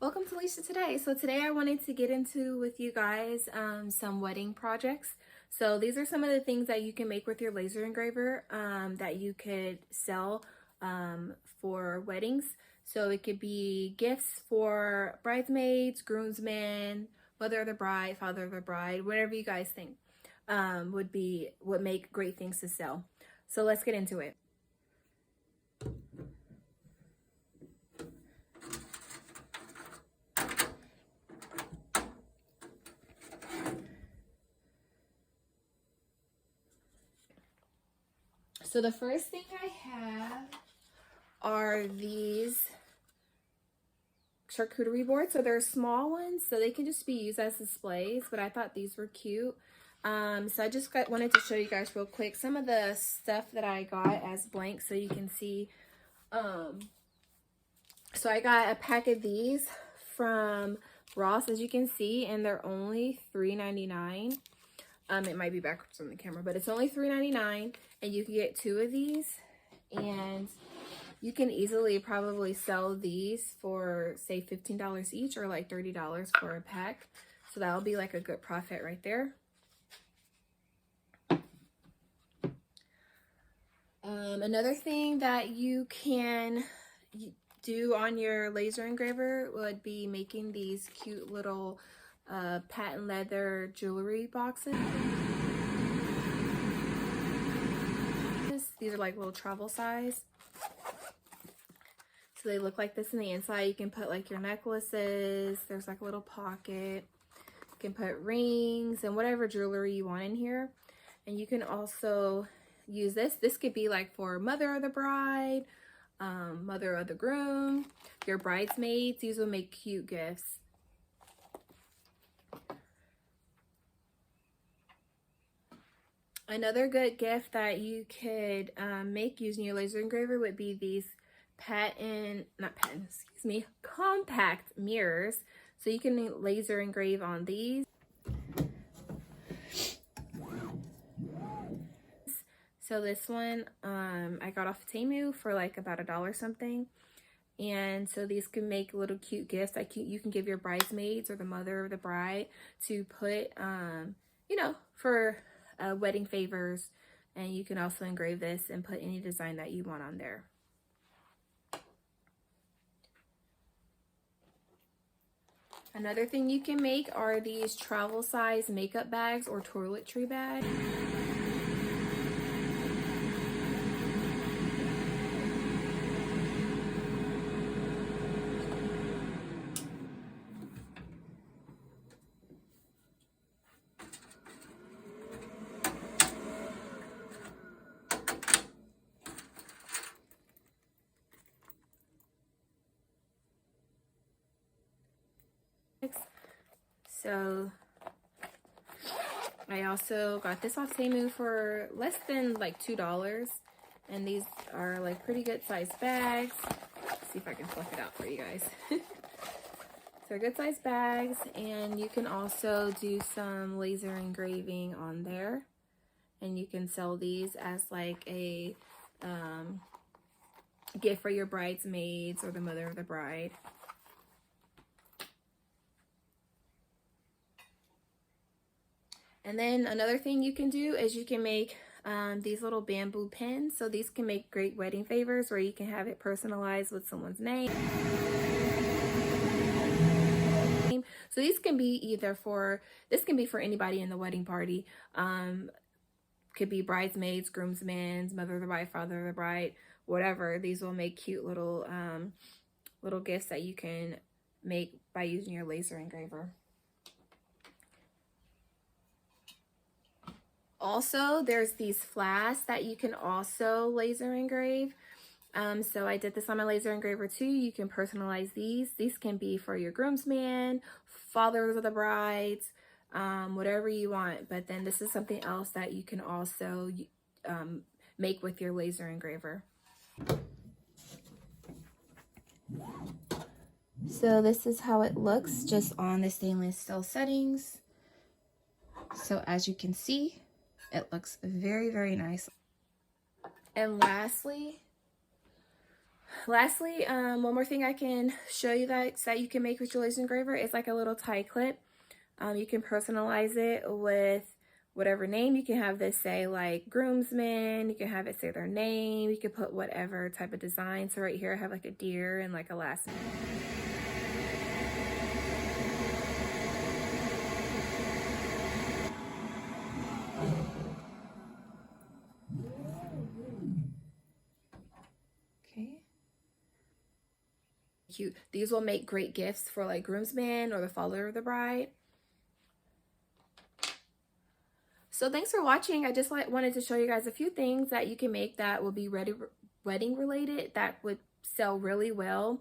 Welcome to Alicia Today. So today I wanted to get into with you guys some wedding projects. So these are some of the things that you can make with your laser engraver that you could sell for weddings. So it could be gifts for bridesmaids, groomsmen, mother of the bride, father of the bride, whatever you guys think would make great things to sell. So let's get into it. So the first thing I have are these charcuterie boards. So they're small ones, so they can just be used as displays, but I thought these were cute. So I just wanted to show you guys real quick some of the stuff that I got as blank so you can see. So I got a pack of these from Ross, as you can see, and they're only $3.99. It might be backwards on the camera, but it's only $3.99, and you can get 2 of these, and you can easily probably sell these for, say, $15 each, or like $30 for a pack. So that'll be like a good profit right there. Another thing that you can do on your laser engraver would be making these cute little patent leather jewelry boxes. These are like little travel size. So they look like this in the inside. You can put like your necklaces. There's like a little pocket. You can put rings and whatever jewelry you want in here. And you can also use this. This could be like for mother of the bride, mother of the groom, your bridesmaids. These will make cute gifts. Another good gift that you could make using your laser engraver would be these compact mirrors. So you can laser engrave on these. So this one I got off of Temu for like about $1 something. And so these can make little cute gifts like you can give your bridesmaids or the mother of the bride to put, you know, for wedding favors. And you can also engrave this and put any design that you want on there. Another thing you can make are these travel size makeup bags or toiletry bags. So I also got this off Temu for less than like $2, and these are like pretty good sized bags. Let's see if I can fluff it out for you guys. So they're good sized bags, and you can also do some laser engraving on there, and you can sell these as like a gift for your bridesmaids or the mother of the bride. And then another thing you can do is you can make these little bamboo pins. So these can make great wedding favors where you can have it personalized with someone's name. So these can be this can be for anybody in the wedding party. Could be bridesmaids, groomsmen, mother of the bride, father of the bride, whatever. These will make cute little gifts that you can make by using your laser engraver. Also, there's these flasks that you can also laser engrave. So I did this on my laser engraver too. You can personalize these. These can be for your groomsmen, fathers of the brides, whatever you want. But then this is something else that you can also make with your laser engraver. So this is how it looks just on the stainless steel settings. So as you can see, it looks very, very nice. And lastly, Lastly, one more thing I can show you that you can make with your laser engraver is like a little tie clip. You can personalize it with whatever name. You can have this say like groomsmen. You can have it say their name. You can put whatever type of design. So right here I have like a deer and like a last name. Okay. Cute. These will make great gifts for like groomsmen or the father of the bride. So thanks for watching. I just wanted to show you guys a few things that you can make that will be wedding related, that would sell really well,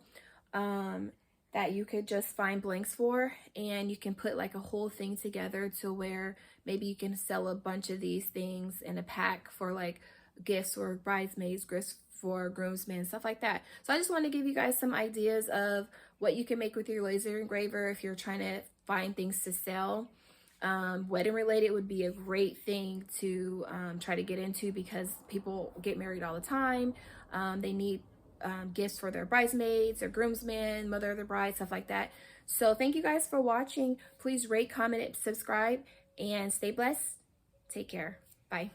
that you could just find blanks for, and you can put like a whole thing together to where maybe you can sell a bunch of these things in a pack for like gifts or bridesmaids, gifts for groomsmen, stuff like that. So I just want to give you guys some ideas of what you can make with your laser engraver if you're trying to find things to sell. Wedding related would be a great thing to try to get into, because people get married all the time. They need gifts for their bridesmaids, their groomsmen, mother of the bride, stuff like that. So thank you guys for watching. Please rate, comment, and subscribe, and stay blessed. Take care. Bye.